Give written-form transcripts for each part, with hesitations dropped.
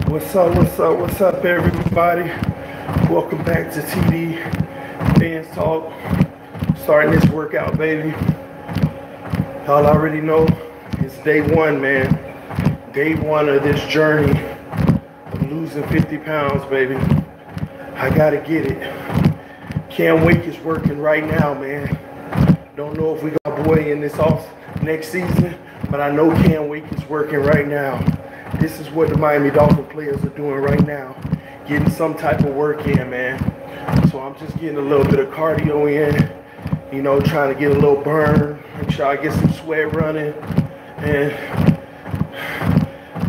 What's up, everybody? Welcome back to TD Fans Talk. Starting this workout, baby. Y'all already know it's day one, man. Day one of this journey of losing 50 pounds, baby. I gotta get it. Cam Wake is working right now, man. Don't know if we got a boy in this off next season, but I know Cam Wake is working right now. This is what the Miami Dolphins players are doing right now, getting some type of work in, man. So I'm just getting a little bit of cardio in, you know, trying to get a little burn, make sure I get some sweat running, and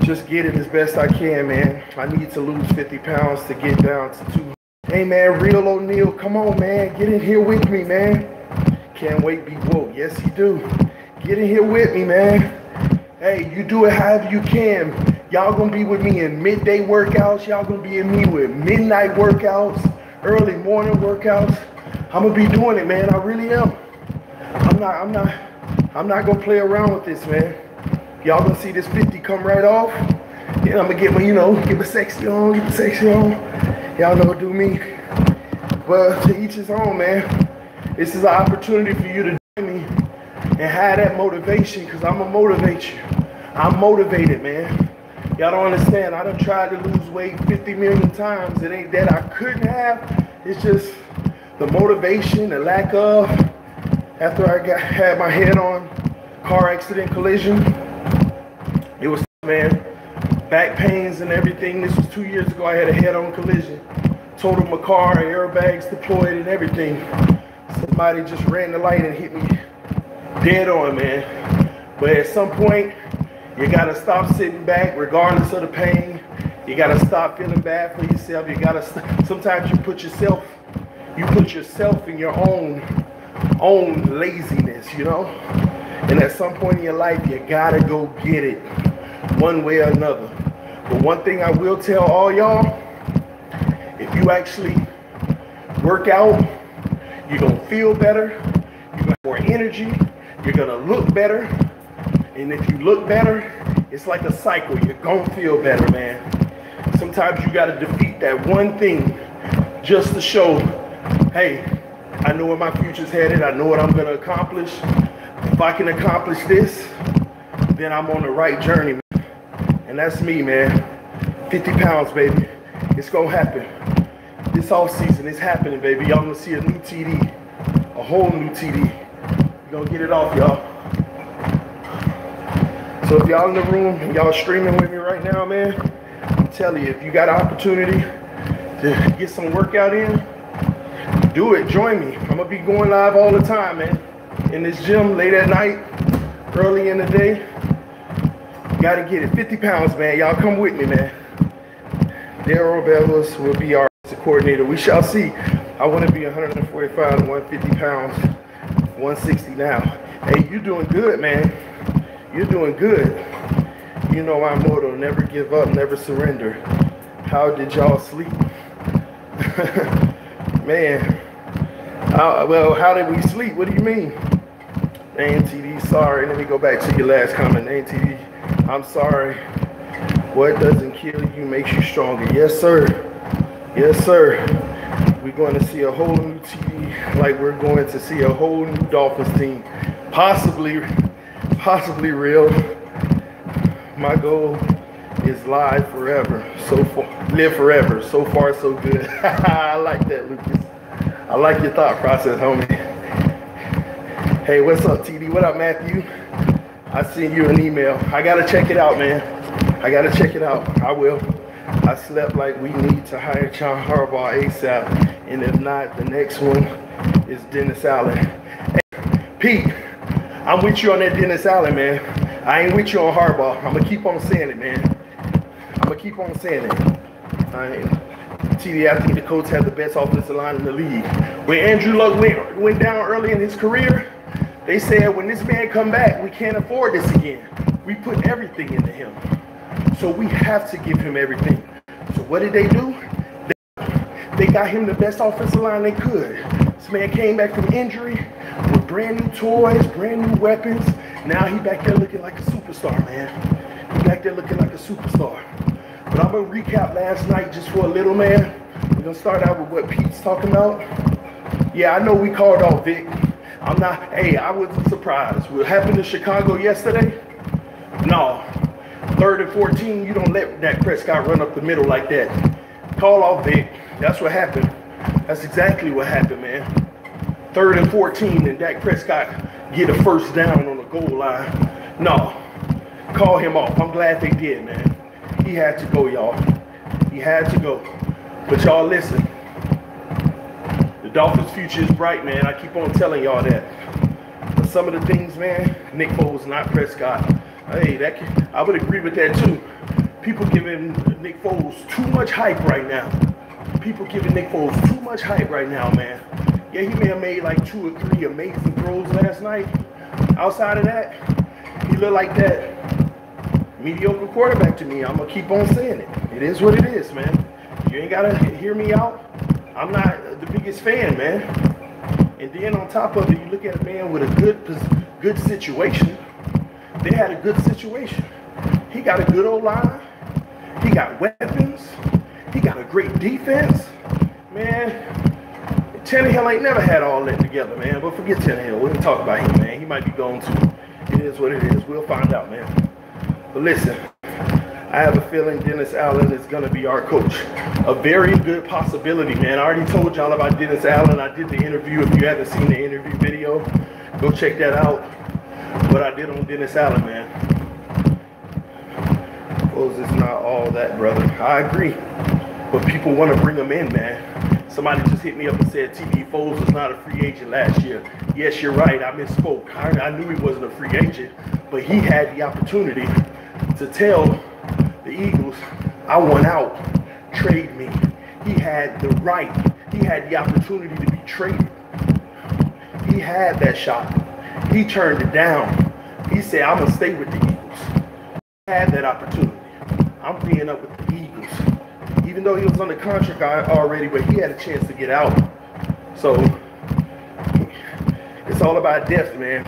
just get it as best I can, man. I need to lose 50 pounds to get down to 200. Hey, man, Real O'Neal, come on, man. Get in here with me, man. Can't wait be woke. Yes, you do. Get in here with me, man. Hey, you do it however you can. Y'all gonna be with me in midday workouts. Y'all gonna be in me with midnight workouts, early morning workouts. I'm gonna be doing it, man. I really am. I'm not gonna play around with this, man. Y'all gonna see this 50 come right off. Then I'm gonna get my, get my sexy on, Y'all know do me. Well, to each his own, man. This is an opportunity for you to join me and have that motivation, because I'm gonna motivate you. I'm motivated, man. Y'all don't understand. I done tried to lose weight 50 million times. It ain't that I couldn't have. It's just the motivation, the lack of. After I had my head on car accident collision, it was, man, back pains and everything. This was 2 years ago. I had a head-on collision. Totaled my car, airbags deployed and everything. Somebody just ran the light and hit me dead on, man. But at some point, you gotta stop sitting back regardless of the pain. You gotta stop feeling bad for yourself. You gotta sometimes you put yourself in your own laziness, you know? And at some point in your life, you gotta go get it one way or another. But one thing I will tell all y'all, if you actually work out, you're gonna feel better, you got more energy, you're gonna look better. And if you look better, it's like a cycle. You're gonna feel better, man. Sometimes you gotta defeat that one thing just to show, hey, I know where my future's headed. I know what I'm gonna accomplish. If I can accomplish this, then I'm on the right journey, man. And that's me, man. 50 pounds, baby. It's gonna happen. This off season, it's happening, baby. Y'all gonna see a new TD, a whole new TD. We're gonna get it off, y'all. So if y'all in the room and y'all streaming with me right now, man, I'm telling you, if you got an opportunity to get some workout in, do it. Join me. I'm gonna be going live all the time, man. In this gym, late at night, early in the day. Gotta get it. 50 pounds, man. Y'all come with me, man. Daryl Bellis will be our coordinator. We shall see. I want to be 145 to 150 pounds, 160 now. Hey, you're doing good, man. You're doing good. You know my motto, never give up, never surrender. How did y'all sleep? Man, well, how did we sleep? What do you mean? ANTD, sorry. Let me go back to your last comment. ANTD, I'm sorry. What doesn't kill you makes you stronger. Yes, sir. Yes, sir. We're going to see a whole new team, like we're going to see a whole new Dolphins team. Possibly real. My goal is live forever. Live forever. So far, so good. I like that, Lucas. I like your thought process, homie. Hey, what's up, TD? What up, Matthew? I sent you an email. I gotta check it out, man. I gotta check it out. I will. I slept like we need to hire John Harbaugh ASAP. And if not, the next one is Dennis Allen. Hey, Pete, I'm with you on that Dennis Allen, man. I ain't with you on Harbaugh. I'm going to keep on saying it, man. I'm going to keep on saying it. TD, I think the Colts have the best offensive line in the league. When Andrew Luck went down early in his career, they said, when this man come back, we can't afford this again. We put everything into him. So we have to give him everything. So what did they do? They got him the best offensive line they could. This man came back from injury with brand new toys, brand new weapons. Now he back there looking like a superstar, man. back there looking like a superstar. But I'm going to recap last night just for a little, man. We're going to start out with what Pete's talking about. Yeah, I know we called off Vic. I wasn't surprised. What happened to Chicago yesterday? No. 3rd and 14, you don't let Dak Prescott run up the middle like that. Call off Vic. That's what happened. That's exactly what happened, man. 3rd and 14 and Dak Prescott get a first down on the goal line. No. Call him off. I'm glad they did, man. He had to go, y'all. He had to go. But y'all listen. The Dolphins' future is bright, man. I keep on telling y'all that. But some of the things, man, Nick Foles, not Prescott. Hey, I would agree with that too. People giving Nick Foles too much hype right now. People giving Nick Foles too much hype right now, man. Yeah, he may have made like 2 or 3 amazing throws last night. Outside of that, he looked like that mediocre quarterback to me. I'm going to keep on saying it. It is what it is, man. You ain't got to hear me out. I'm not the biggest fan, man. And then on top of it, you look at a man with a good situation. They had a good situation. He got a good O-line. He got weapons. He got a great defense. Man, Tannehill ain't never had all that together, man. But forget Tannehill. We don't talk about him, man. He might be gone too. It is what it is. We'll find out, man. But listen, I have a feeling Dennis Allen is going to be our coach. A very good possibility, man. I already told y'all about Dennis Allen. I did the interview. If you haven't seen the interview video, go check that out. What I did on Dennis Allen, man. Foles is not all that, brother. I agree. But people want to bring him in, man. Somebody just hit me up and said TB Foles was not a free agent last year. Yes, you're right. I misspoke. I knew he wasn't a free agent. But he had the opportunity to tell the Eagles, I want out. Trade me. He had the right. He had the opportunity to be traded. He had that shot. He turned it down. He said, I'm going to stay with the Eagles. He had that opportunity. I'm being up with the Eagles. Even though he was under contract already, but he had a chance to get out. So, it's all about depth, man.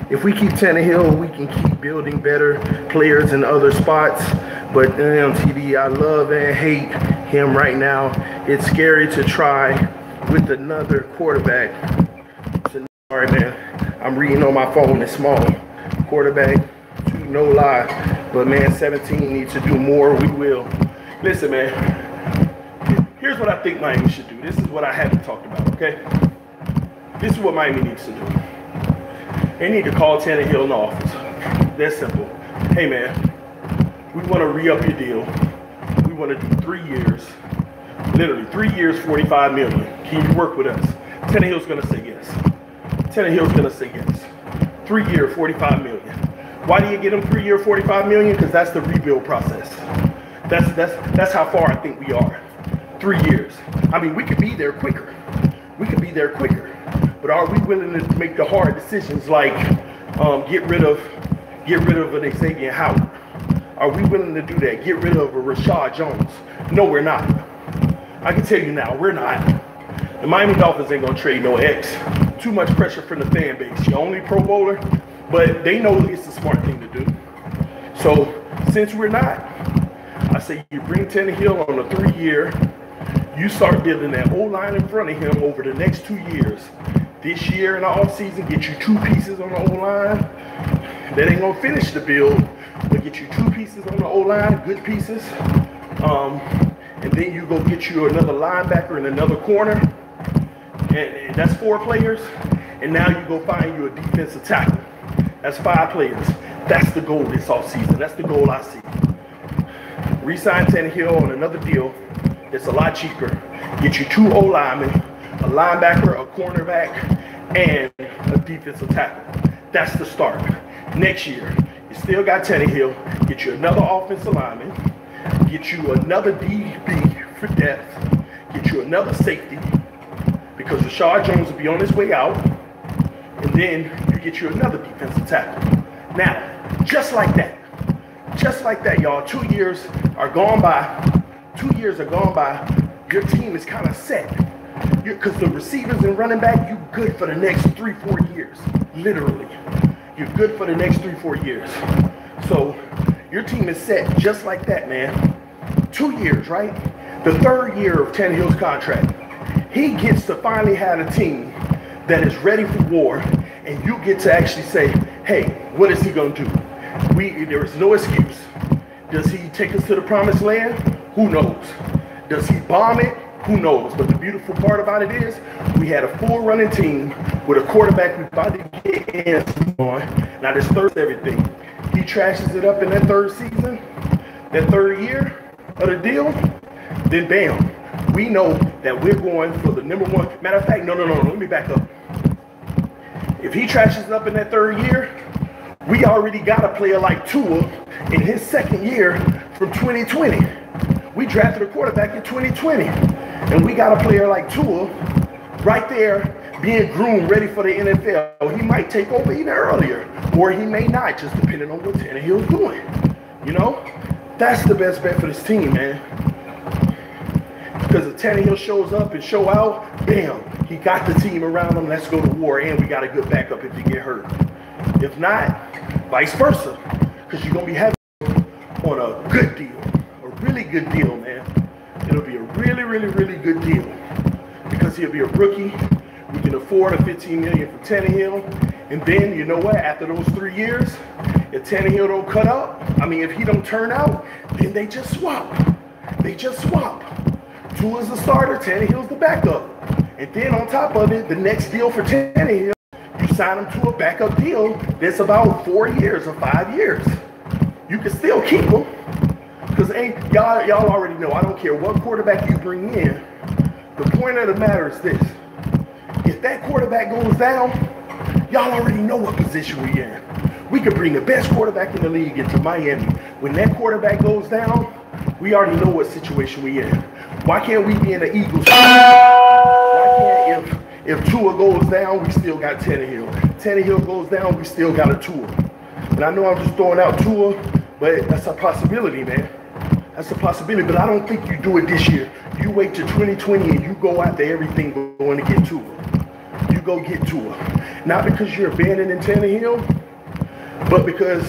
If we keep Tannehill, we can keep building better players in other spots. But on TV, I love and hate him right now. It's scary to try with another quarterback. All right, man. I'm reading on my phone. It's small. Quarterback, no lie. But, man, 17 needs to do more. We will. Listen, man. Here's what I think Miami should do. This is what I haven't talked about, okay? This is what Miami needs to do. They need to call Tannehill in the office. That's simple. Hey, man, we want to re-up your deal. We want to do 3 years. Literally, 3 years, $45 million. Can you work with us? Tannehill's going to say yes. Tannehill's going to say yes. 3 year, $45 million. Why do you get him 3 year, $45 million? Because that's the rebuild process. That's how far I think we are. 3 years. I mean, we could be there quicker. We could be there quicker. But are we willing to make the hard decisions like get rid of an Xavier Howard? Are we willing to do that? Get rid of a Rashad Jones? No, we're not. I can tell you now, we're not. The Miami Dolphins ain't gonna trade no X. Too much pressure from the fan base. You're only Pro Bowler, but they know it's the smart thing to do. So since we're not, I say you bring Tannehill on a 3 year. You start building that O-line in front of him over the next 2 years. This year in the offseason, get you 2 pieces on the O-line. That ain't gonna finish the build, but get you 2 pieces on the O-line, good pieces. And then you go get you another linebacker and another corner. And that's 4 players. And now you go find you a defensive tackle. That's 5 players. That's the goal this offseason. That's the goal I see. Re-sign Tannehill on another deal that's a lot cheaper. Get you 2 O-linemen, a linebacker, a cornerback, and a defensive tackle. That's the start. Next year, you still got Tannehill. Get you another offensive lineman. Get you another DB for depth. Get you another safety, because Rashad Jones will be on his way out. And then you get you another defensive tackle. Now, just like that, y'all, 2 years are gone by. 2 years are gone by. Your team is kind of set. Because the receivers and running back, you good for the next 3-4 years. Literally. You're good for the next 3-4 years. So Your team is set just like that, man. 2 years, right? The third year of Tannehill's contract. He gets to finally have a team that is ready for war, and you get to actually say, hey, what is he going to do? There is no excuse. Does he take us to the promised land? Who knows? Does he bomb it? Who knows? But the beautiful part about it is we had a full running team with a quarterback we about to get in on. Now this third everything. He trashes it up in that third season, that third year of the deal, then bam, we know that we're going for the number one. Matter of fact, no, let me back up. If he trashes it up in that third year, we already got a player like Tua in his second year from 2020. We drafted a quarterback in 2020, and we got a player like Tua right there being groomed, ready for the NFL. He might take over even earlier, or he may not, just depending on what Tannehill's doing. You know, that's the best bet for this team, man. Because if Tannehill shows up and show out, bam, he got the team around him. Let's go to war, and we got a good backup if he get hurt. If not, vice versa, because you're gonna be having on a good deal, a really good deal, man. It'll be a really, really, really good deal because he'll be a rookie. We can afford a $15 million for Tannehill, and then you know what? After those 3 years, if Tannehill don't cut out, if he don't turn out, then they just swap. They just swap. Tua's the starter, Tannehill's the backup, and then on top of it, the next deal for Tannehill, you sign him to a backup deal that's about 4 years or 5 years. You can still keep him because y'all already know. I don't care what quarterback you bring in. The point of the matter is this: if that quarterback goes down, y'all already know what position we in. We could bring the best quarterback in the league into Miami. When that quarterback goes down, we already know what situation we in. Why can't we be in the Eagles? Why can't if Tua goes down, we still got Tannehill. Tannehill goes down, we still got a Tua. And I know I'm just throwing out Tua, but that's a possibility, man. That's a possibility, but I don't think you do it this year. You wait till 2020 and you go after everything going to get Tua. You go get Tua. Not because you're abandoning Tannehill, but because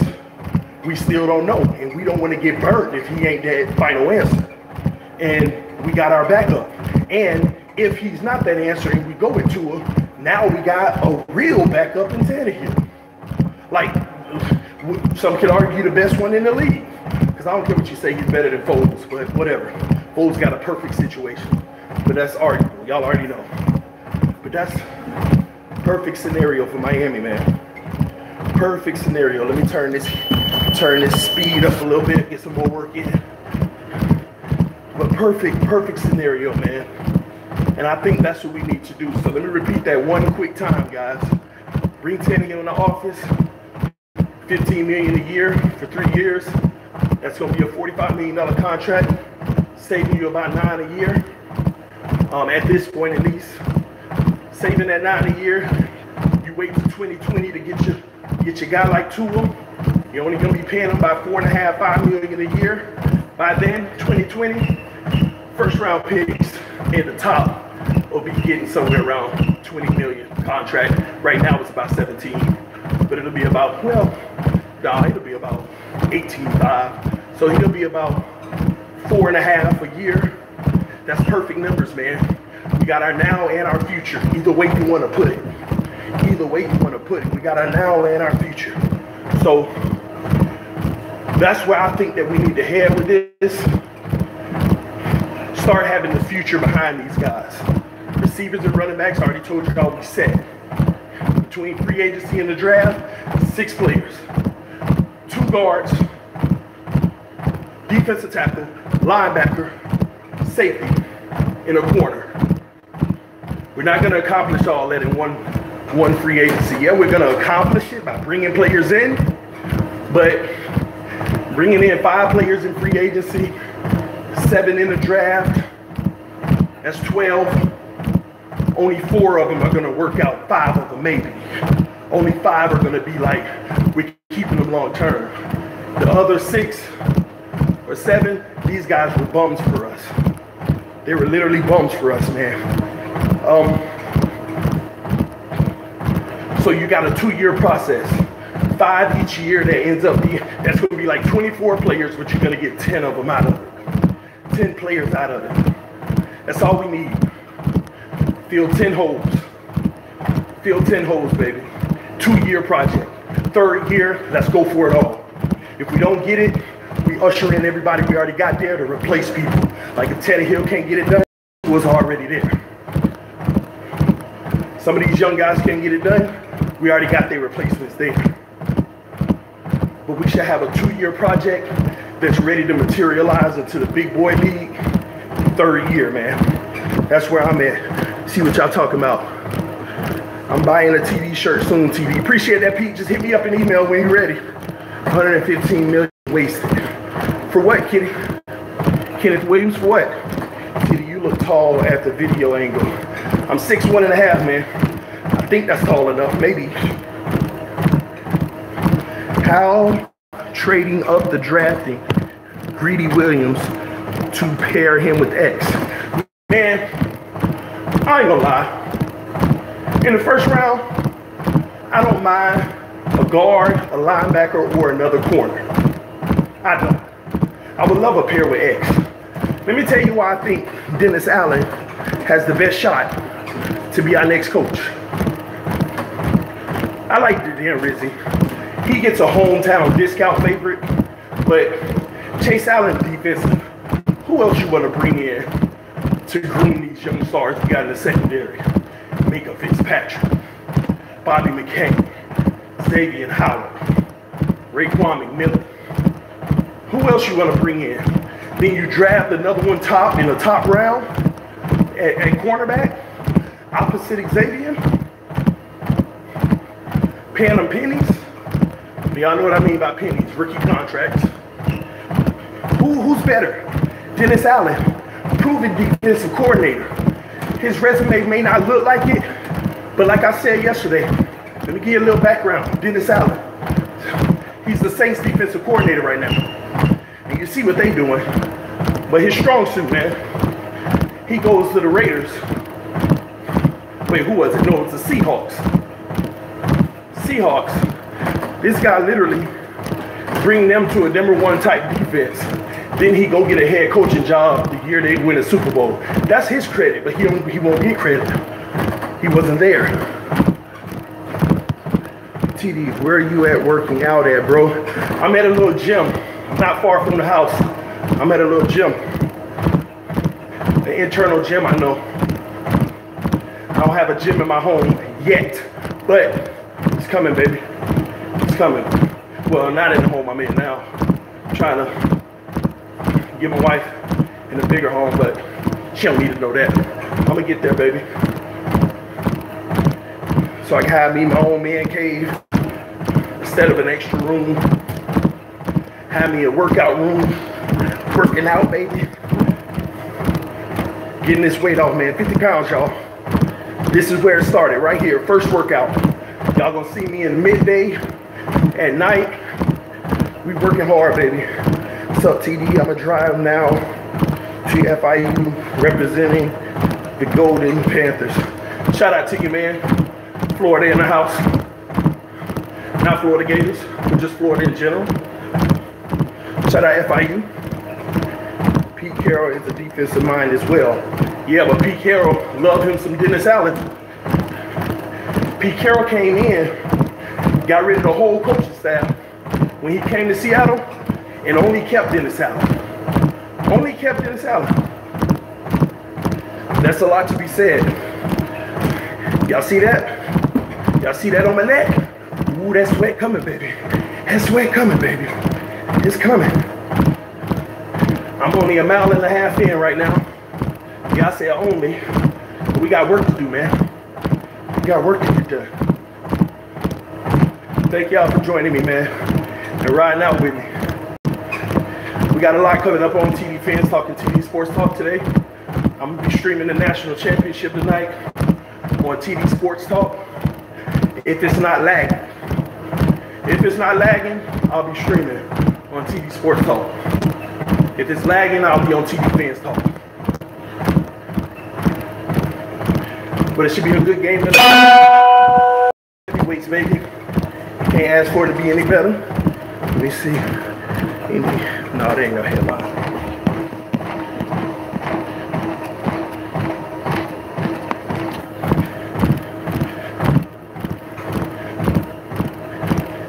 we still don't know. And we don't want to get burnt if he ain't that final answer. And we got our backup. And if he's not that answer and we go with Tua, now we got a real backup in Tannehill. Like, some could argue the best one in the league. Because I don't care what you say, he's better than Foles, but whatever. Foles got a perfect situation. But that's arguable. Y'all already know. But that's perfect scenario for Miami, man. Perfect scenario. Let me turn this speed up a little bit, get some more work in. But perfect scenario, man. And I think that's what we need to do. So let me repeat that one quick time, guys. Bring Tannehill in the office. $15 million a year for 3 years. That's going to be a $45 million contract, saving you about $9 a year. At this point, at least, saving that $9 a year. You wait till 2020 to get your guy like Tua. You're only going to be paying him about $4.5, $5 million a year. By then, 2020, first round picks at the top will be getting somewhere around $20 million contract. Right now, it's about 17, but it'll be about it'll be about 18.5. So he'll be about 4.5 a year. That's perfect numbers, man. We got our now and our future. Either way you want to put it. Either way you want to put it. We got our now and our future. So that's where I think that we need to head with this. Start having the future behind these guys. Receivers and running backs, I already told you how we set. Between free agency and the draft, 6 players. 2 guards, defensive tackle, linebacker, safety, in a corner. We're not going to accomplish all that in one free agency. Yeah, we're going to accomplish it by bringing players in, but bringing in 5 players in free agency, 7 in the draft, that's 12. Only 4 of them are going to work out, 5 of them maybe. Only 5 are going to be like, we're keeping them long term. The other 6 or 7, these guys were bums for us. They were literally bums for us, man. So you got a 2-year process. 5 each year that ends up being, that's going to be be like 24 players, but you're going to get 10 of them out of it. 10 players out of it. That's all we need. Fill 10 holes. Fill 10 holes, baby. 2-year project. 3rd year, let's go for it all. If we don't get it, we usher in everybody we already got there to replace people. Like if Teddy Hill can't get it done, it was already there. Some of these young guys can't get it done, we already got their replacements there. But we should have a 2-year project that's ready to materialize into the big boy league. 3rd year, man. That's where I'm at. See what y'all talking about. I'm buying a TD shirt soon, TD. Appreciate that, Pete. Just hit me up an email when you're ready. 115 million wasted. For what, Kitty? Kenneth Williams, for what? Kitty, you look tall at the video angle. I'm 6'1.5", man. I think that's tall enough, maybe. How trading up the drafting Greedy Williams to pair him with X. Man, I ain't gonna lie. In the first round, I don't mind a guard, a linebacker, or another corner. I don't. I would love a pair with X. Let me tell you why I think Dennis Allen has the best shot to be our next coach. I like Dan Rizzi. He gets a hometown discount favorite, but Chase Allen defensive. Who else you want to bring in to groom these young stars we got in the secondary? Mika Fitzpatrick, Bobby McCain, Xavier Howard, Raekwon McMillan. Who else you want to bring in? Then you draft another one top in the top round at cornerback, opposite Xavier, paying them pennies. Y'all know what I mean by pennies, rookie contracts. Who's better? Dennis Allen, proven defensive coordinator. His resume may not look like it, but like I said yesterday, let me give you a little background. Dennis Allen, he's the Saints defensive coordinator right now. And you see what they doing. But his strong suit, man, he goes to the Raiders. Wait, who was it? No, it's the Seahawks. Seahawks. This guy literally bring them to a #1 type defense. Then he go get a head coaching job the year they win a Super Bowl. That's his credit, but he won't get credit. He wasn't there. TD, where are you at working out at, bro? I'm at a little gym, not far from the house. I'm at a little gym. An internal gym, I know. I don't have a gym in my home yet, but it's coming, baby. It's coming. Well, not in the home I'm in now. I'm trying to get my wife in a bigger home, but she don't need to know that. I'm gonna get there, baby. So I can have me my own man cave instead of an extra room. Have me a workout room, working out, baby. Getting this weight off, man. 50 pounds, y'all. This is where it started, right here. First workout. Y'all gonna see me in midday, at night. We working hard, baby. What's up, TD? I'm gonna drive now to FIU, representing the Golden Panthers. Shout out to you, man. Florida in the house. Not Florida Gators, but just Florida in general. Shout out FIU. Pete Carroll is a defensive mind as well. Yeah, but Pete Carroll loved him some Dennis Allen. Pete Carroll came in, got rid of the whole coaching staff when he came to Seattle, and only kept Dennis Allen. Only kept Dennis Allen. That's a lot to be said. Y'all see that? Y'all see that on my neck? Ooh, that sweat coming, baby. That sweat coming, baby. It's coming. I'm only 1.5 miles in right now. Y'all say only, but we got work to do, man. We got work to get done. Thank y'all for joining me, man, and riding out with me. We got a lot coming up on TD Fans Talking TD Sports Talk today. I'm gonna be streaming the national championship tonight on TD Sports Talk. If it's not lagging. If it's not lagging, I'll be streaming on TD Sports Talk. If it's lagging, I'll be on TD Fans Talk. But it should be a good game tonight. Heavyweights, baby. Can't ask for it to be any better. Let me see. No, there ain't no headline.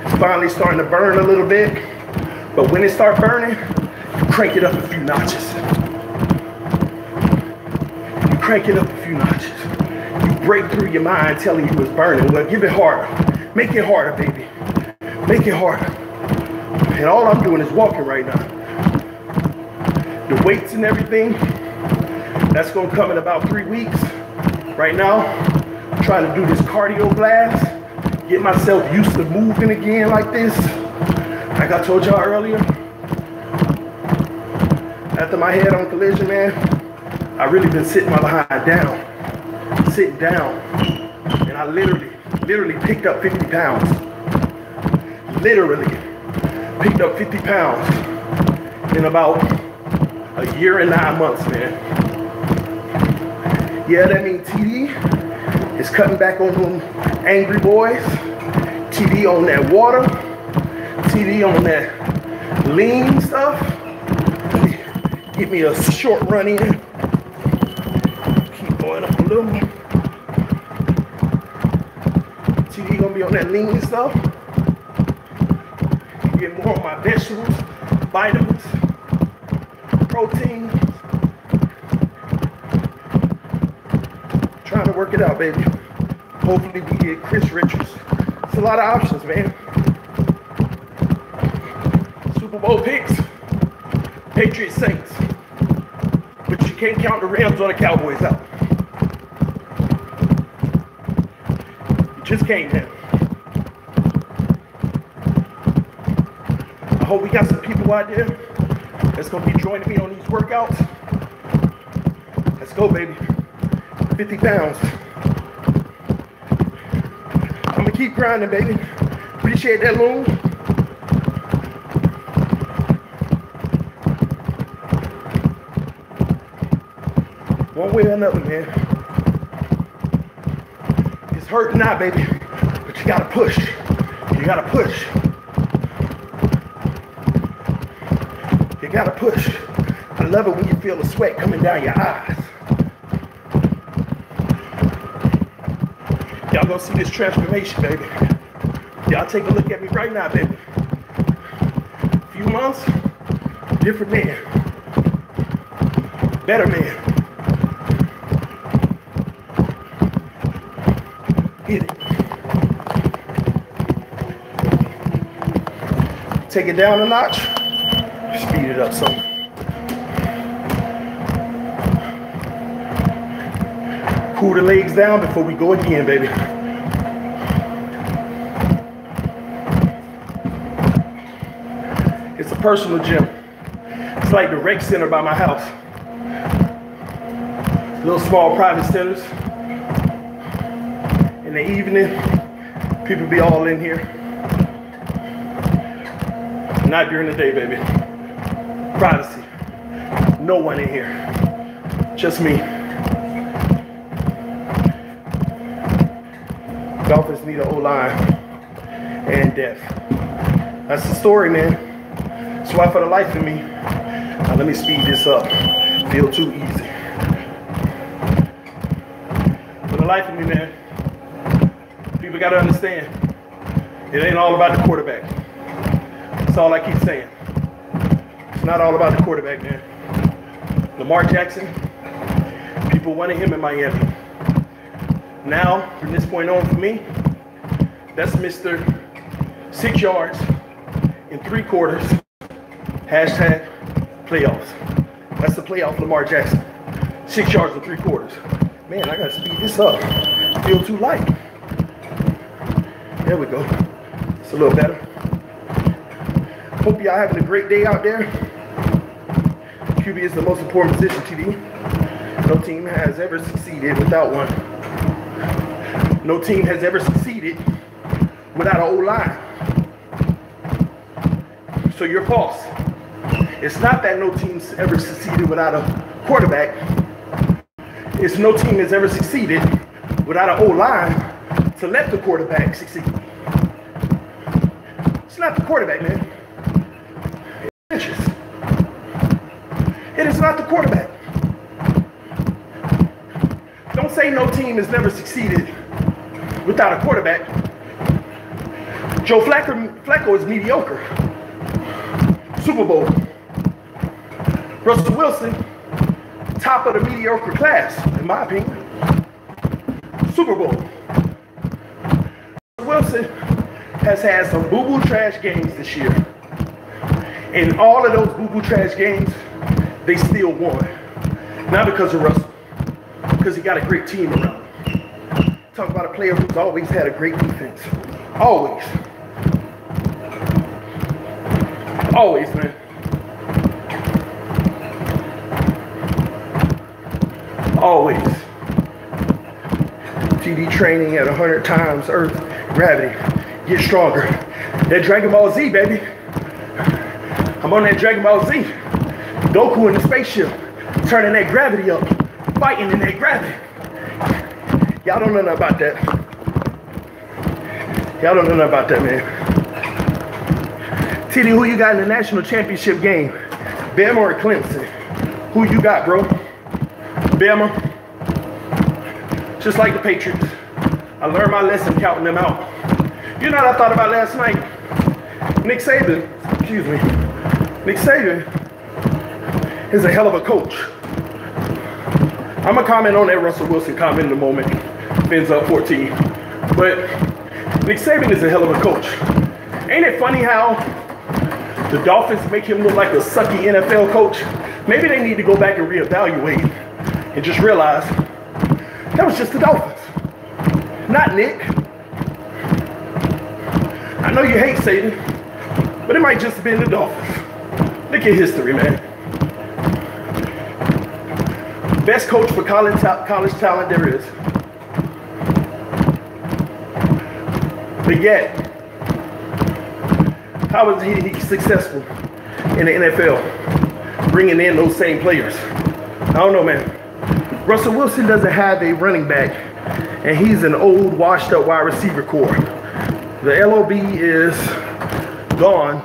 It's finally starting to burn a little bit, but when it starts burning, you crank it up a few notches. You crank it up a few notches. You break through your mind telling you it's burning. Well, give it harder. Make it harder, baby. Make it harder. And all I'm doing is walking right now. The weights and everything, that's gonna come in about 3 weeks. Right now, I'm trying to do this cardio blast, get myself used to moving again like this. Like I told y'all earlier, after my head-on collision, man, I really been sitting my behind down, sitting down, and I literally picked up 50 pounds. Literally picked up 50 pounds in about a year and 9 months, man. Yeah, that means TD is cutting back on them angry boys, TD on that water, TD on that lean stuff. Give me a short run in. Keep going up a little more. TD gonna be on that lean stuff. Get more of my vegetables, vitamins, protein. Trying to work it out, baby. Hopefully we get Chris Richards. It's a lot of options, man. Super Bowl picks, Patriots, Saints. But you can't count the Rams or the Cowboys out. You just can't, man. I hope we got some people out there that's gonna be joining me on these workouts. Let's go, baby. 50 pounds. I'm gonna keep grinding, baby. Appreciate that, Loon. One way or another, man. It's hurting now, baby, but you gotta push. You gotta push. You gotta push. I love it when you feel the sweat coming down your eyes. Y'all gonna see this transformation, baby. Y'all take a look at me right now, baby. A few months, different man. Better man. Hit it. Take it down a notch. Speed it up some. Cool the legs down before we go again, baby. It's a personal gym. It's like the rec center by my house. Little small private centers. In the evening, people be all in here. Not during the day, baby. Privacy. No one in here. Just me. Dolphins need an O-line and depth. That's the story, man. That's why for the life of me, now let me speed this up. Feel too easy. For the life of me, man, people gotta understand, it ain't all about the quarterback. That's all I keep saying. It's not all about the quarterback, man. Lamar Jackson, people wanted him in Miami. Now, from this point on for me, that's Mr. 6 yards in 3/4, hashtag playoffs. That's the playoff Lamar Jackson. 6 yards in 3/4. Man, I gotta speed this up. Feel too light. There we go. It's a little better. Hope y'all having a great day out there. QB is the most important position, TD. No team has ever succeeded without one. No team has ever succeeded without an O-line. So you're false. It's not that no team's ever succeeded without a quarterback. It's no team has ever succeeded without an O-line to let the quarterback succeed. It's not the quarterback, man. inches. It is not the quarterback. Don't say no team has never succeeded without a quarterback. Joe Flacco is mediocre. Super Bowl. Russell Wilson, top of the mediocre class, in my opinion. Super Bowl. Wilson has had some boo-boo trash games this year. In all of those boo-boo trash games, they still won. Not because of Russell, because he got a great team around him. Talk about a player who's always had a great defense. Always. Always, man. Always. TD training at 100 times Earth gravity. Get stronger. That Dragon Ball Z, baby. I'm on that Dragon Ball Z. Goku in the spaceship, turning that gravity up, fighting in that gravity. Y'all don't know nothing about that. Y'all don't know nothing about that, man. TD, who you got in the national championship game? Bama or Clemson? Who you got, bro? Bama. Just like the Patriots. I learned my lesson counting them out. You know what I thought about last night? Nick Saban is a hell of a coach. I'm going to comment on that Russell Wilson comment in a moment. Fins up 14. But Nick Saban is a hell of a coach. Ain't it funny how the Dolphins make him look like a sucky NFL coach? Maybe they need to go back and reevaluate and just realize that was just the Dolphins, not Nick. I know you hate Saban, but it might just have been the Dolphins. Look at history, man. Best coach for college talent there is. But yet, how was he successful in the NFL, bringing in those same players? I don't know, man. Russell Wilson doesn't have a running back, and he's an old, washed-up wide receiver core. The LOB is gone,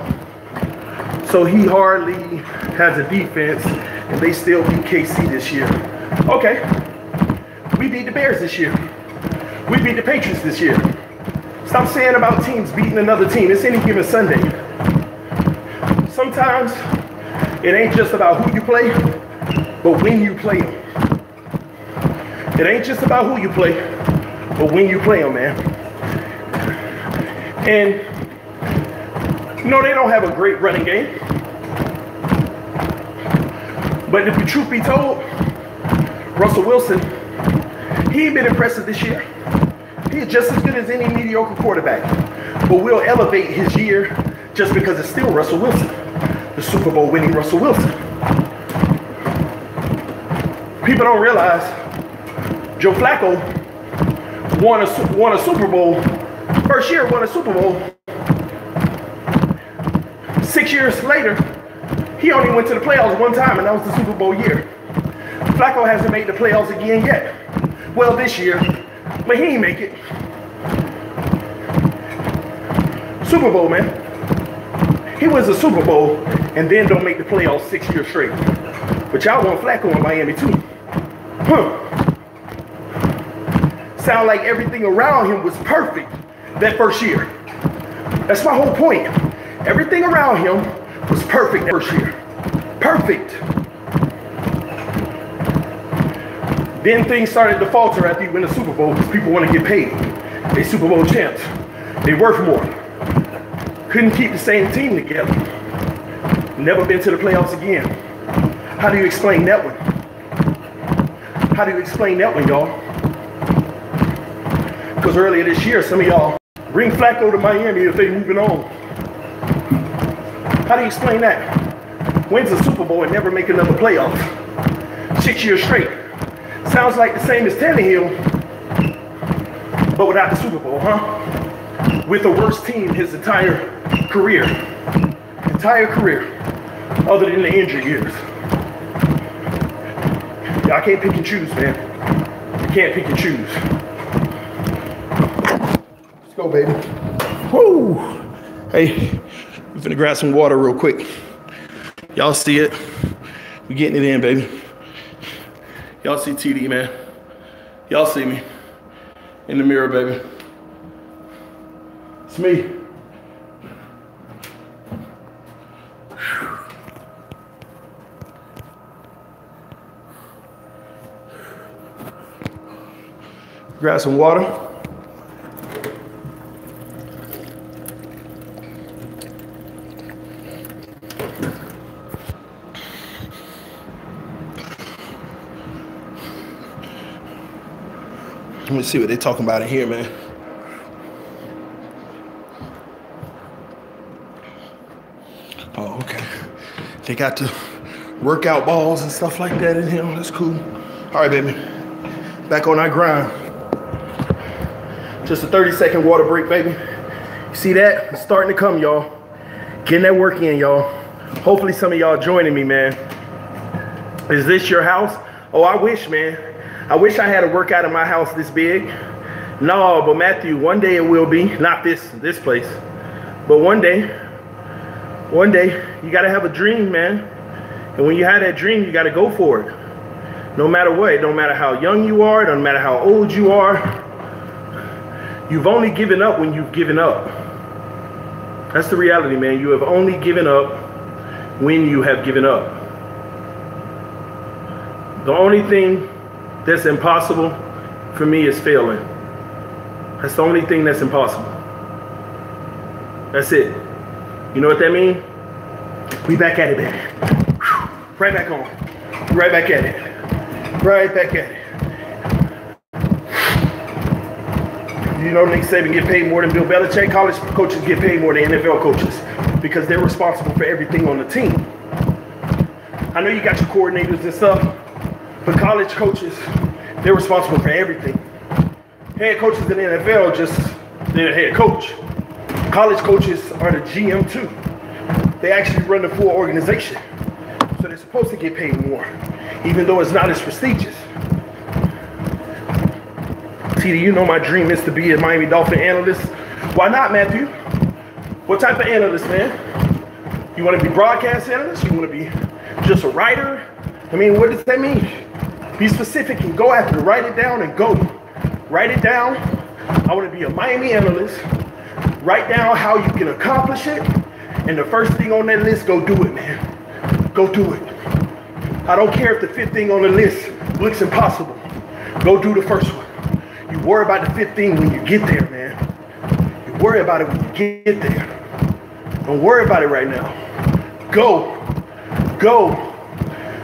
so he hardly has a defense, and they still beat KC this year. Okay, we beat the Bears this year. We beat the Patriots this year. Stop saying about teams beating another team. It's any given Sunday. Sometimes it ain't just about who you play, but when you play them. It ain't just about who you play, but when you play them, man. And, you know, they don't have a great running game. But if the truth be told, Russell Wilson, he ain't been impressive this year. He's just as good as any mediocre quarterback. But we'll elevate his year just because it's still Russell Wilson, the Super Bowl winning Russell Wilson. People don't realize Joe Flacco won a Super Bowl. First year won a Super Bowl. 6 years later, he only went to the playoffs one time, and that was the Super Bowl year. Flacco hasn't made the playoffs again yet. Well, this year, but he ain't make it. Super Bowl, man. He wins the Super Bowl and then don't make the playoffs 6 years straight. But y'all want Flacco in Miami too. Huh. Sound like everything around him was perfect that first year. That's my whole point. Everything around him was perfect that first year. Perfect. Then things started to falter after you win the Super Bowl because people want to get paid. They Super Bowl champs. They worth more. Couldn't keep the same team together. Never been to the playoffs again. How do you explain that one? How do you explain that one, y'all? Because earlier this year, some of y'all bring Flacco to Miami if they moving on. How do you explain that? Wins a Super Bowl and never make another playoff. 6 years straight. Sounds like the same as Tannehill, but without the Super Bowl, huh? With the worst team his entire career. Other than the injury years. Y'all can't pick and choose, man. You can't pick and choose. Let's go, baby. Woo! Hey, I'm finna grab some water real quick. Y'all see it? We getting it in, baby. Y'all see TD, man. Y'all see me in the mirror, baby. It's me. Grab some water. Let me see what they're talking about in here, man. Oh, okay. They got the workout balls and stuff like that in here. That's cool. All right, baby. Back on our grind. Just a 30-second water break, baby. You see that? It's starting to come, y'all. Getting that work in, y'all. Hopefully some of y'all joining me, man. Is this your house? Oh, I wish, man. I wish I had a workout in my house this big. No, but Matthew, one day it will be. Not this place. But one day, you got to have a dream, man. And when you have that dream, you got to go for it. No matter what. It don't matter how young you are. It don't matter how old you are. You've only given up when you've given up. That's the reality, man. You have only given up when you have given up. The only thing that's impossible for me is failing. That's the only thing that's impossible. That's it. You know what that means? We back at it, baby. Right back on. Right back at it. Right back at it. You know, Nick Saban get paid more than Bill Belichick. College coaches get paid more than NFL coaches because they're responsible for everything on the team. I know you got your coordinators and stuff, but college coaches, they're responsible for everything. Head coaches in the NFL, they're head coach. College coaches are the GM too. They actually run the full organization. So they're supposed to get paid more, even though it's not as prestigious. TD, you know my dream is to be a Miami Dolphin analyst. Why not, Matthew? What type of analyst, man? You want to be broadcast analyst? You want to be just a writer? I mean, what does that mean? Be specific and go after it. Write it down and go. Write it down. I want to be a Miami analyst. Write down how you can accomplish it. And the first thing on that list, go do it, man. Go do it. I don't care if the fifth thing on the list looks impossible. Go do the first one. You worry about the fifth thing when you get there, man. You worry about it when you get there. Don't worry about it right now. Go. Go.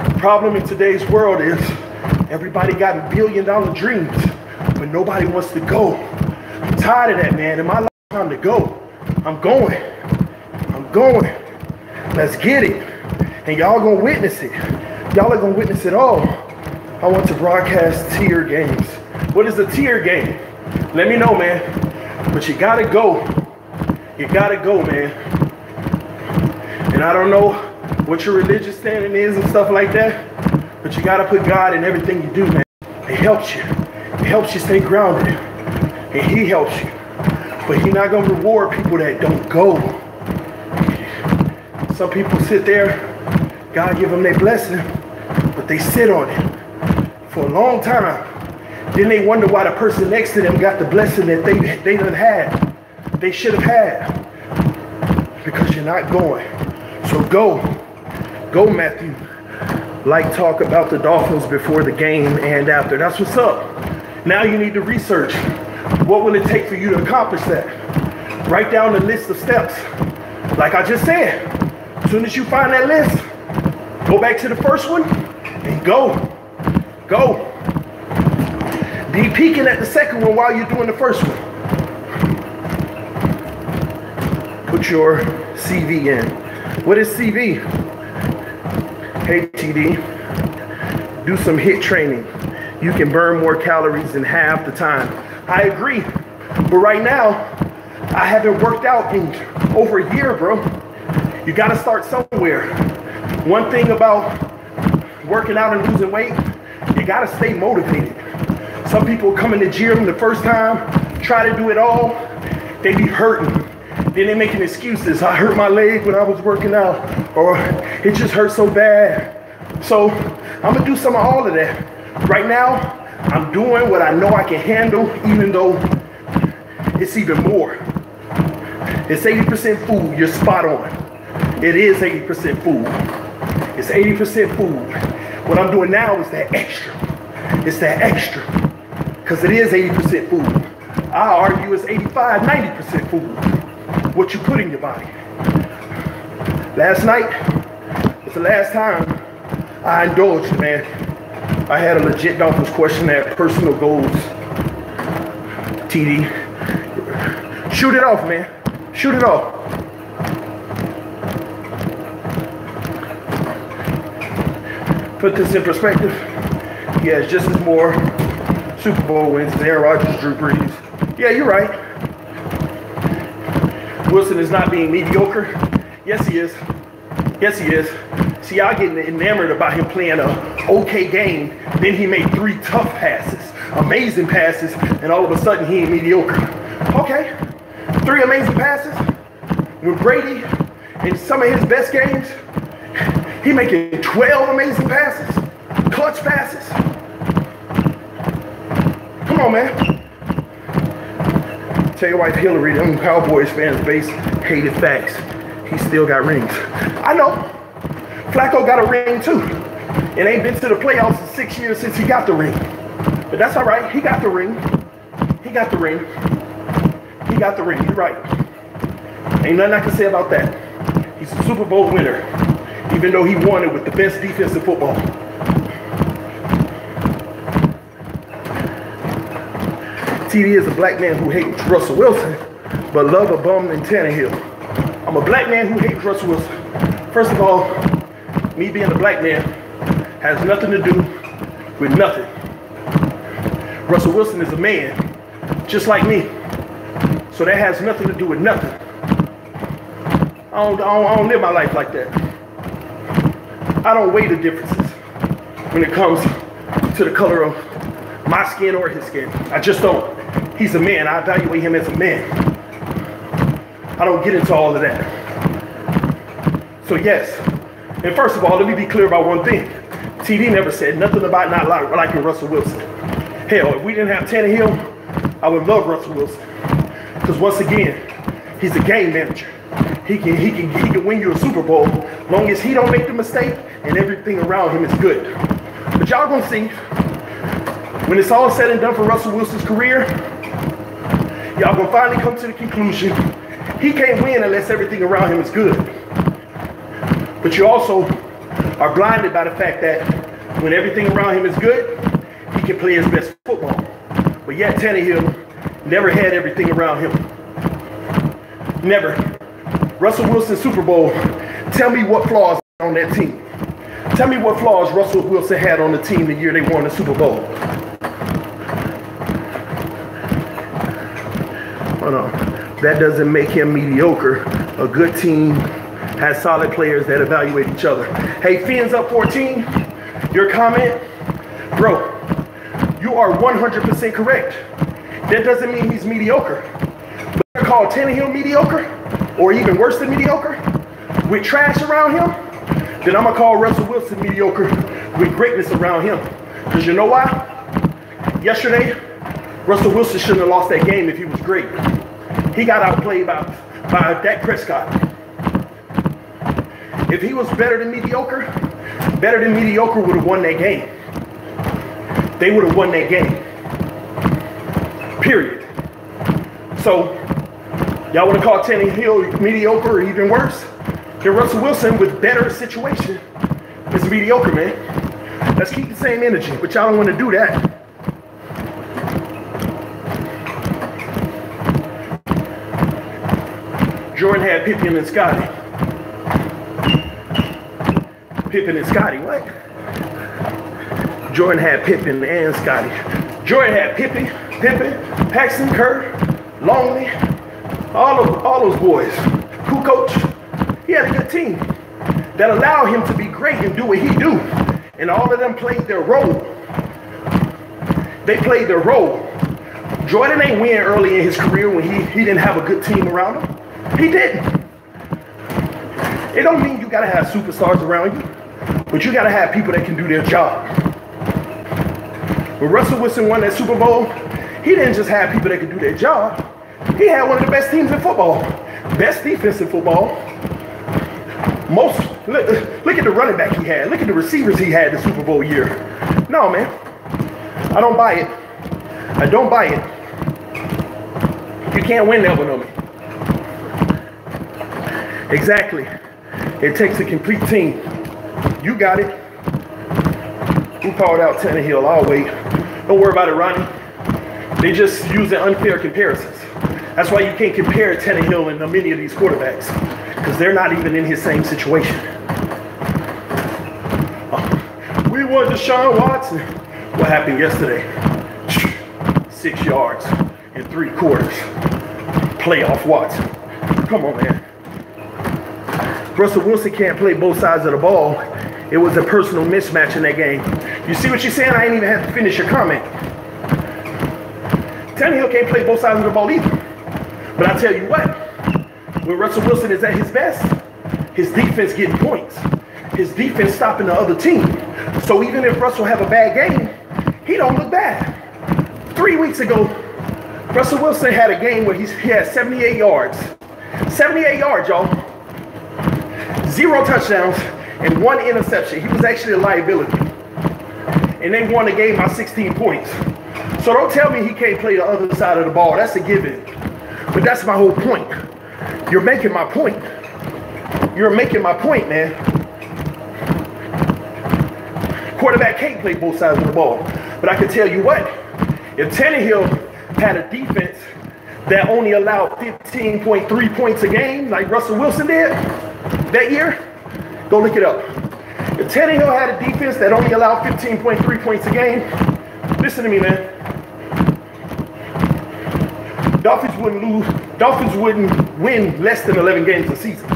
The problem in today's world is everybody got $1 billion dreams, but nobody wants to go. I'm tired of that, man. In my life, it's time to go. I'm going. I'm going. Let's get it. And y'all gonna witness it. Y'all are gonna witness it all. I want to broadcast tier games. What is a tier game? Let me know, man. But you gotta go. You gotta go, man. And I don't know what your religious standing is and stuff like that, but you gotta put God in everything you do, man. It helps you. It helps you stay grounded. And He helps you. But He's not gonna reward people that don't go. Some people sit there, God give them their blessing, but they sit on it for a long time. Then they wonder why the person next to them got the blessing that they done had. They should have had. Because you're not going. So go. Go, Matthew. Like talk about the Dolphins before the game and after. That's what's up. Now you need to research. What will it take for you to accomplish that? Write down the list of steps. Like I just said, as soon as you find that list, go back to the first one and go. Go. Be peeking at the second one while you're doing the first one. Put your CV in. What is CV? Hey, TD, do some HIIT training. You can burn more calories in half the time. I agree. But right now, I haven't worked out in over a year, bro. You got to start somewhere. One thing about working out and losing weight, you got to stay motivated. Some people come in the gym the first time, try to do it all, they be hurting. Then they making excuses. I hurt my leg when I was working out, or it just hurt so bad. So I'm gonna do some of all of that. Right now, I'm doing what I know I can handle, even though it's even more. It's 80% food, you're spot on. It is 80% food. It's 80% food. What I'm doing now is that extra. It's that extra. Because it is 80% food. I argue it's 85, 90% food. What you put in your body. Last night was the last time I indulged, man. I had a legit Dolphins question at personal goals. TD. Shoot it off, man. Shoot it off. Put this in perspective. He has just as more Super Bowl wins as Aaron Rodgers, Drew Brees. Yeah, you're right. Wilson is not being mediocre. Yes, he is. Yes, he is. See, y'all getting enamored about him playing an okay game. Then he made 3 tough passes, amazing passes, and all of a sudden he ain't mediocre. Okay, 3 amazing passes. When Brady, in some of his best games, he making 12 amazing passes, clutch passes. Come on, man. Tell your wife Hillary, them Cowboys fans base hated facts. He still got rings. I know. Flacco got a ring too. It ain't been to the playoffs in 6 years since he got the ring. But that's all right. He got the ring. He got the ring. He got the ring. You're right. Ain't nothing I can say about that. He's a Super Bowl winner, even though he won it with the best defense in football. TD is a black man who hates Russell Wilson, but love a bum in Tannehill. I'm a black man who hates Russell Wilson. First of all, me being a black man has nothing to do with nothing. Russell Wilson is a man, just like me. So that has nothing to do with nothing. I don't live my life like that. I don't weigh the differences when it comes to the color of my skin or his skin. I just don't. He's a man. I evaluate him as a man. I don't get into all of that. So yes. And first of all, let me be clear about one thing. TD never said nothing about not liking Russell Wilson. Hell, if we didn't have Tannehill, I would love Russell Wilson. Because once again, he's a game manager. He can win you a Super Bowl long as he don't make the mistake and everything around him is good. But y'all gonna see, when it's all said and done for Russell Wilson's career, y'all gonna finally come to the conclusion he can't win unless everything around him is good. But you also are blinded by the fact that when everything around him is good, he can play his best football. But yet Tannehill never had everything around him. Never. Russell Wilson Super Bowl, tell me what flaws on that team. Tell me what flaws Russell Wilson had on the team the year they won the Super Bowl. Hold on. That doesn't make him mediocre. A good team has solid players that evaluate each other. Hey, Fins up 14, your comment, bro, you are 100% correct. That doesn't mean he's mediocre. But I call Tannehill mediocre, or even worse than mediocre, with trash around him, then I'm gonna call Russell Wilson mediocre with greatness around him. Because you know why? Yesterday, Russell Wilson shouldn't have lost that game if he was great. He got outplayed by Dak Prescott. If he was better than mediocre would have won that game. They would have won that game. Period. So, y'all want to call Tannehill mediocre or even worse? Then Russell Wilson with better situation is mediocre, man. Let's keep the same energy, but y'all don't want to do that. Jordan had Pippen and Scotty. Pippen and Scotty, what? Jordan had Pippen and Scotty. Jordan had Pippen, Paxton, Kerr, Longley, all those boys. Who coached? He had a good team that allowed him to be great and do what he do. And all of them played their role. They played their role. Jordan ain't win early in his career when he didn't have a good team around him. He didn't. It don't mean you gotta have superstars around you, but you gotta have people that can do their job. When Russell Wilson won that Super Bowl, he didn't just have people that could do their job. He had one of the best teams in football, best defense in football. Look at the running back he had. Look at the receivers he had the Super Bowl year. No, man, I don't buy it. I don't buy it. You can't win that one on me. Exactly. It takes a complete team. You got it. Who called out Tannehill? I'll wait. Don't worry about it, Ronnie. They just using unfair comparisons. That's why you can't compare Tannehill and many of these quarterbacks, because they're not even in his same situation. We won Deshaun Watson. What happened yesterday? 6 yards in 3 quarters. Playoff Watson. Come on, man. Russell Wilson can't play both sides of the ball. It was a personal mismatch in that game. You see what you're saying? I ain't even have to finish your comment. Tannehill can't play both sides of the ball either. But I tell you what, when Russell Wilson is at his best, his defense getting points. His defense stopping the other team. So even if Russell have a bad game, he don't look bad. 3 weeks ago, Russell Wilson had a game where he had 78 yards. 78 yards, y'all. 0 touchdowns and 1 interception. He was actually a liability. And they won the game by 16 points. So don't tell me he can't play the other side of the ball. That's a given. But that's my whole point. You're making my point. You're making my point, man. Quarterback can't play both sides of the ball. But I can tell you what, if Tannehill had a defense that only allowed 15.3 points a game, like Russell Wilson did that year, go look it up. If Tannehill had a defense that only allowed 15.3 points a game, listen to me, man. Dolphins wouldn't win less than 11 games a season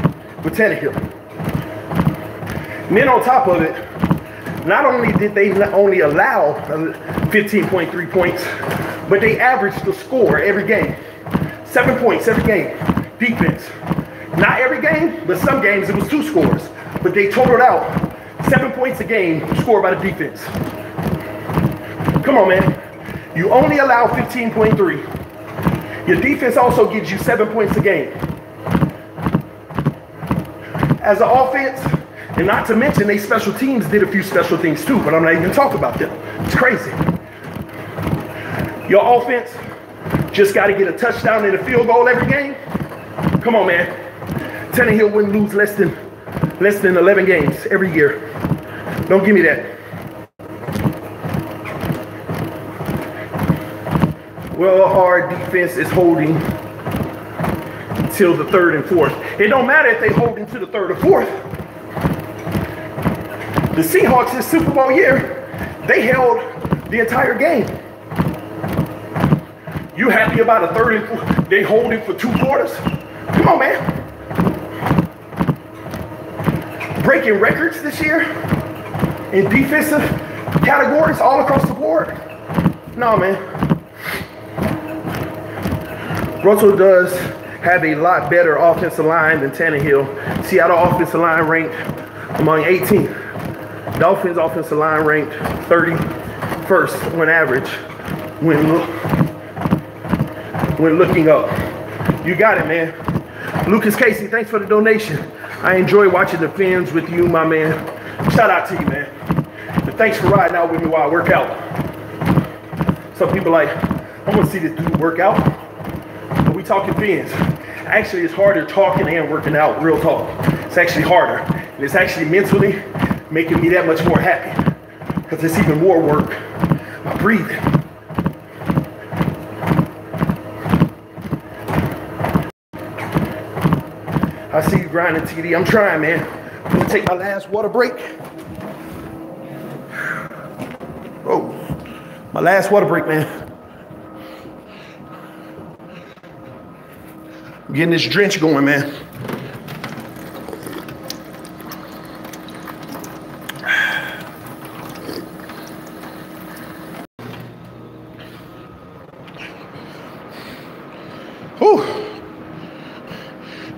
with Tannehill. And then on top of it, not only did they only allow 15.3 points, but they averaged the score every game. 7 points every game. Defense. Not every game, but some games it was 2 scores. But they totaled out 7 points a game scored by the defense. Come on, man. You only allow 15.3. Your defense also gives you 7 points a game. As an offense, and not to mention they special teams did a few special things too, but I'm not even talking about them. It's crazy. Your offense just got to get a touchdown and a field goal every game. Come on, man. Tannehill wouldn't lose less than 11 games every year. Don't give me that. Well, our defense is holding till the 3rd and 4th. It don't matter if they hold into the 3rd or 4th. The Seahawks this Super Bowl year, they held the entire game. You happy about a 3rd and 4th? They hold it for 2 quarters? Come on, man. Breaking records this year in defensive categories all across the board? No, man. Russell does have a lot better offensive line than Tannehill. Seattle offensive line ranked among 18. Dolphins offensive line ranked 31st on average when looking up. You got it, man. Lucas Casey, thanks for the donation. I enjoy watching the Fins with you, my man. Shout out to you, man. And thanks for riding out with me while I work out. Some people like, I want to see this dude work out. But we talking Fins. Actually, it's harder talking and working out, real talk. It's actually harder. And it's actually mentally making me that much more happy. Because it's even more work. My breathing. I see you grinding, TD. I'm trying, man. I'm gonna take my last water break. Oh, my last water break, man. I'm getting this drench going, man.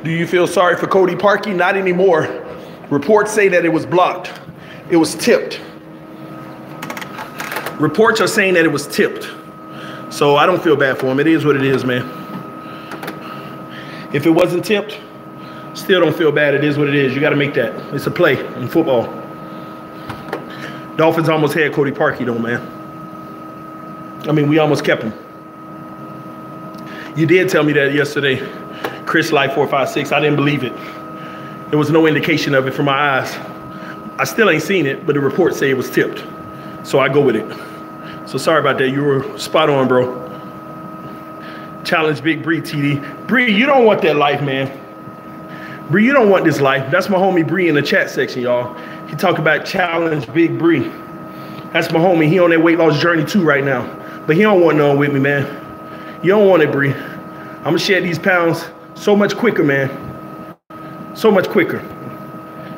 Do you feel sorry for Cody Parkey? Not anymore. Reports say that it was blocked. It was tipped. Reports are saying that it was tipped. So I don't feel bad for him. It is what it is, man. If it wasn't tipped, still don't feel bad. It is what it is. You got to make that. It's a play in football. Dolphins almost had Cody Parkey, though, man. I mean, we almost kept him. You did tell me that yesterday. Chris Life 456. I didn't believe it. There was no indication of it from my eyes. I still ain't seen it, but the reports say it was tipped. So I go with it. So sorry about that. You were spot on, bro. Challenge Big Bree, TD. Bree, you don't want that life, man. Bree, you don't want this life. That's my homie Bree in the chat section, y'all. He talk about challenge Big Bree. That's my homie. He on that weight loss journey too right now. But he don't want none with me, man. You don't want it, Bree. I'm gonna shed these pounds so much quicker, man. So much quicker.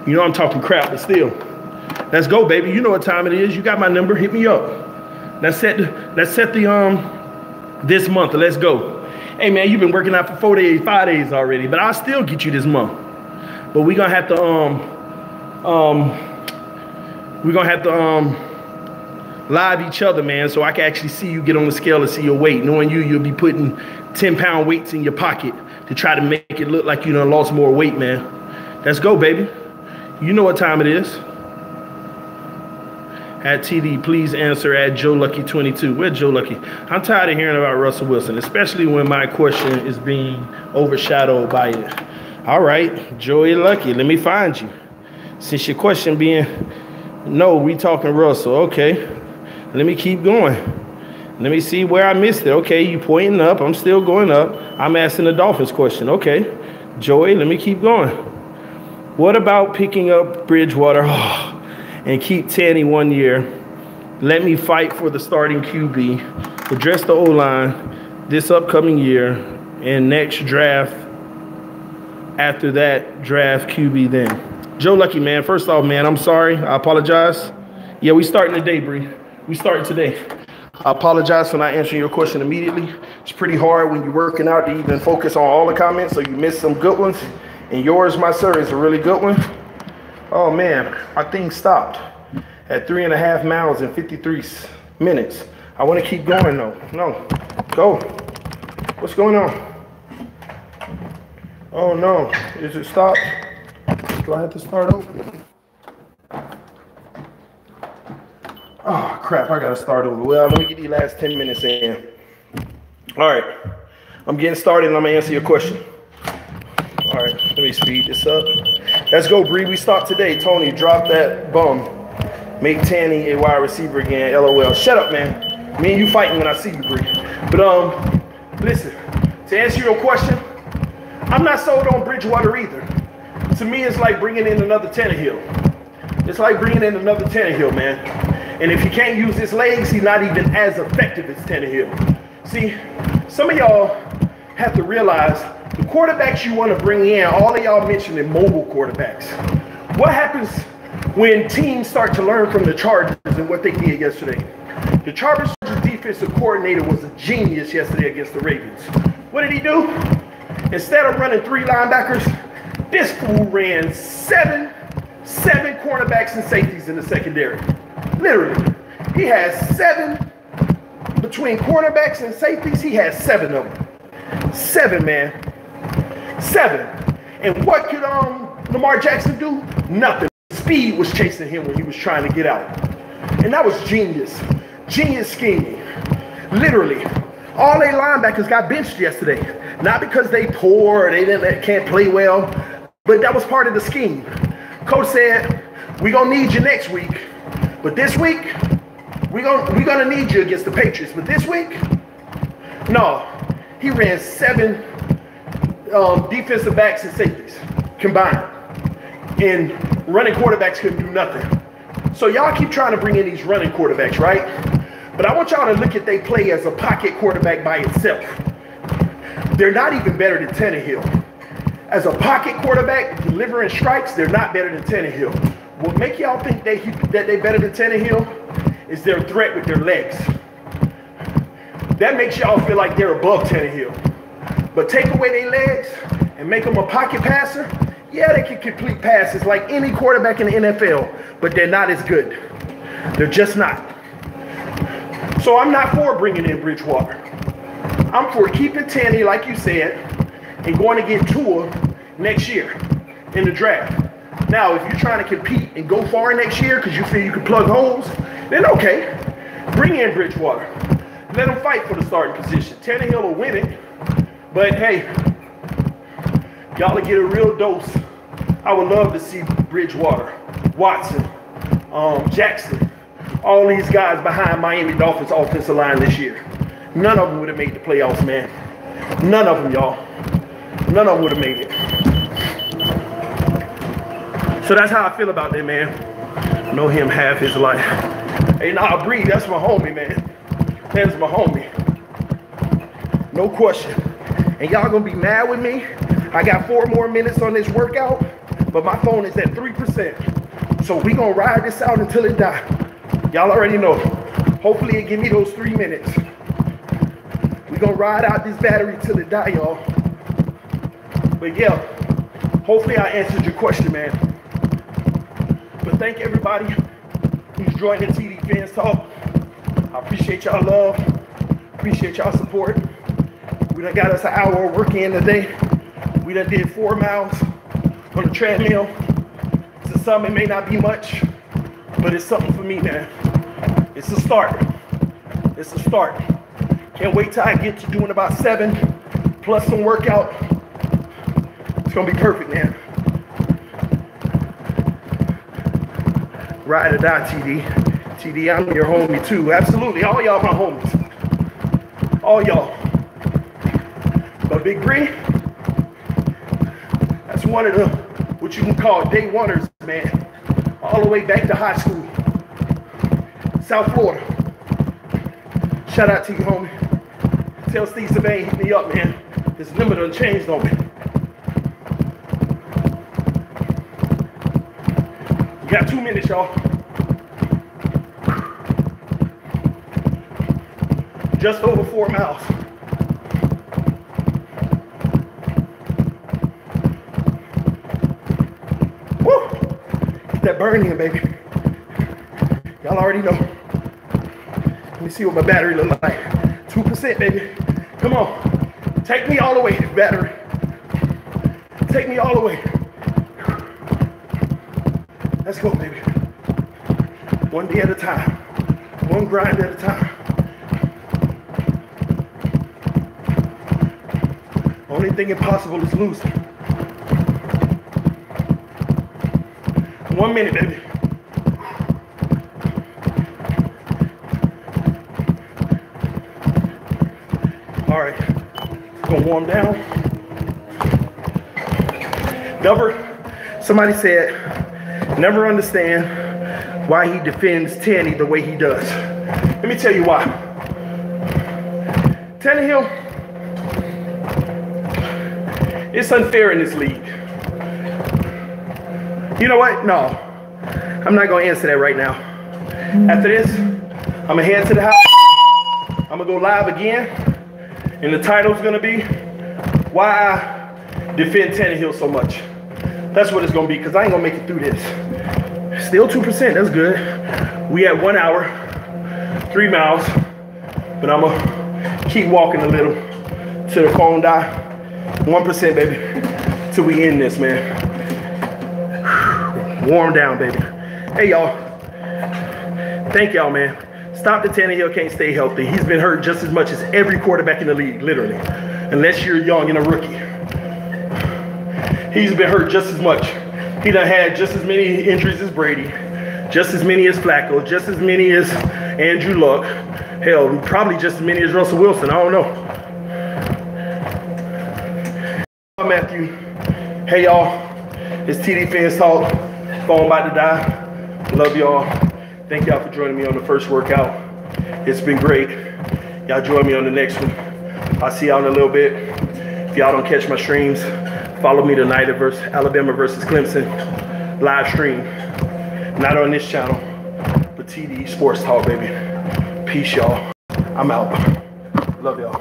You know I'm talking crap, but still. Let's go, baby. You know what time it is. You got my number. Hit me up. Let's set the this month. Let's go. Hey, man, you've been working out for 4 days, 5 days already, but I'll still get you this month. But we're gonna have to live each other, man, so I can actually see you get on the scale and see your weight. Knowing you'll be putting 10-pound weights in your pocket to try to make it look like you done lost more weight, man. Let's go, baby. You know what time it is. At TD, please answer at Joe Lucky 22. Where's Joe Lucky? I'm tired of hearing about Russell Wilson, especially when my question is being overshadowed by it. All right, Joey Lucky, let me find you. Since your question being, no, we talking Russell. Okay, let me keep going. Let me see where I missed it. Okay, you pointing up. I'm still going up. I'm asking the Dolphins question. Okay, Joey, let me keep going. What about picking up Bridgewater and keep Tanny 1 year? Let me fight for the starting QB, address the O-line this upcoming year, and next draft. After that, draft QB then. Joe Lucky, man, first off, man, I'm sorry. I apologize. Yeah, we starting today, Bree. We starting today. I apologize for not answering your question immediately. It's pretty hard when you're working out to even focus on all the comments, so you missed some good ones. And yours, my sir, is a really good one. Oh, man, my thing stopped at 3.5 miles in 53 minutes. I want to keep going, though. No, go. What's going on? Oh, no. Is it stopped? Do I have to start over? Oh, crap. I got to start over. Well, let me get these last 10 minutes in. All right. I'm getting started, and I'm going to answer your question. All right. Let me speed this up. Let's go, Bree. We start today. Tony, drop that bum. Make Tanny a wide receiver again. LOL. Shut up, man. Me and you fighting when I see you, Bree. But, listen. To answer your question, I'm not sold on Bridgewater either. To me, it's like bringing in another Tannehill. It's like bringing in another Tannehill, man. And if he can't use his legs, he's not even as effective as Tannehill. See, some of y'all have to realize the quarterbacks you want to bring in, all of y'all mentioning mobile quarterbacks. What happens when teams start to learn from the Chargers and what they did yesterday? The Chargers' defensive coordinator was a genius yesterday against the Ravens. What did he do? Instead of running 3 linebackers, this fool ran seven cornerbacks and safeties in the secondary. Literally. He has 7 between cornerbacks and safeties. He has 7 of them. 7, man. 7. And what could Lamar Jackson do? Nothing. Speed was chasing him when he was trying to get out. And that was genius. Genius scheming. Literally. All their linebackers got benched yesterday. Not because they poor or they can't play well, but that was part of the scheme. Coach said, we're going to need you next week. But this week, we're gonna need you against the Patriots. But this week, no. He ran 7 defensive backs and safeties combined. And running quarterbacks couldn't do nothing. So y'all keep trying to bring in these running quarterbacks, right? But I want y'all to look at they play as a pocket quarterback by itself. They're not even better than Tannehill. As a pocket quarterback delivering strikes, they're not better than Tannehill. What make y'all think that they better than Tannehill is their threat with their legs. That makes y'all feel like they're above Tannehill. But take away their legs, and make them a pocket passer, yeah, they can complete passes like any quarterback in the NFL, but they're not as good. They're just not. So I'm not for bringing in Bridgewater. I'm for keeping Tanny, like you said, and going to get Tua next year in the draft. Now, if you're trying to compete and go far next year because you feel you can plug holes, then okay, bring in Bridgewater. Let him fight for the starting position. Tannehill will win it, but hey, y'all will get a real dose. I would love to see Bridgewater, Watson, Jackson, all these guys behind Miami Dolphins offensive line this year. None of them would have made the playoffs, man. None of them, y'all. None of them would have made it. So that's how I feel about that, man. Know him half his life. Hey, nah, Bree, that's my homie, man. That's my homie. No question. And y'all gonna be mad with me. I got 4 more minutes on this workout, but my phone is at 3%. So we gonna ride this out until it dies. Y'all already know. Hopefully it give me those 3 minutes. We gonna ride out this battery till it die, y'all. But yeah, hopefully I answered your question, man. But thank everybody who's joined the TD Fans Talk. I appreciate y'all love. Appreciate y'all support. We done got us an hour of work in today. We done did 4 miles on the treadmill. To some, it may not be much, but it's something for me, man. It's a start. It's a start. Can't wait till I get to doing about 7 plus some workout. It's gonna be perfect, man. Ride or die, TD. TD, I'm your homie too. Absolutely, all y'all my homies. All y'all. But Big Bree, that's one of the, what you can call day oneers, man. All the way back to high school. South Florida. Shout out to you, homie. Tell Steve Sabane, hit me up, man. His number done changed on me. We got 2 minutes, y'all. Just over 4 miles. Woo! Get that burn in, baby. Y'all already know. Let me see what my battery looks like. 2%, baby. Come on. Take me all the way, battery. Take me all the way. Let's go, baby. One day at a time. One grind at a time. Only thing impossible is losing. 1 minute, baby. All right, gonna warm down. Somebody said, never understand why he defends Tanny the way he does. Let me tell you why. Tannehill, it's unfair in this league. You know what? No, I'm not gonna answer that right now. After this, I'm gonna head to the house. I'm gonna go live again. And the title's gonna be why I defend Tannehill so much. That's what it's gonna be, because I ain't gonna make it through this. Still 2%, that's good. We at 1 hour, 3 miles, but I'm gonna keep walking a little till the phone die. 1%, baby, till we end this, man. Warm down, baby. Hey, y'all. Thank y'all, man. Stop the Tannehill can't stay healthy. He's been hurt just as much as every quarterback in the league, literally. Unless you're young and a rookie. He's been hurt just as much. He done had just as many injuries as Brady, just as many as Flacco, just as many as Andrew Luck. Hell, probably just as many as Russell Wilson. I don't know. I'm Matthew. Hey, y'all. It's TD Fans Talk. Phone about to die. Love y'all. Thank y'all for joining me on the first workout. It's been great. Y'all join me on the next one. I'll see y'all in a little bit. If y'all don't catch my streams, follow me tonight at Alabama versus Clemson live stream. Not on this channel, but TD Sports Talk, baby. Peace, y'all. I'm out. Love y'all.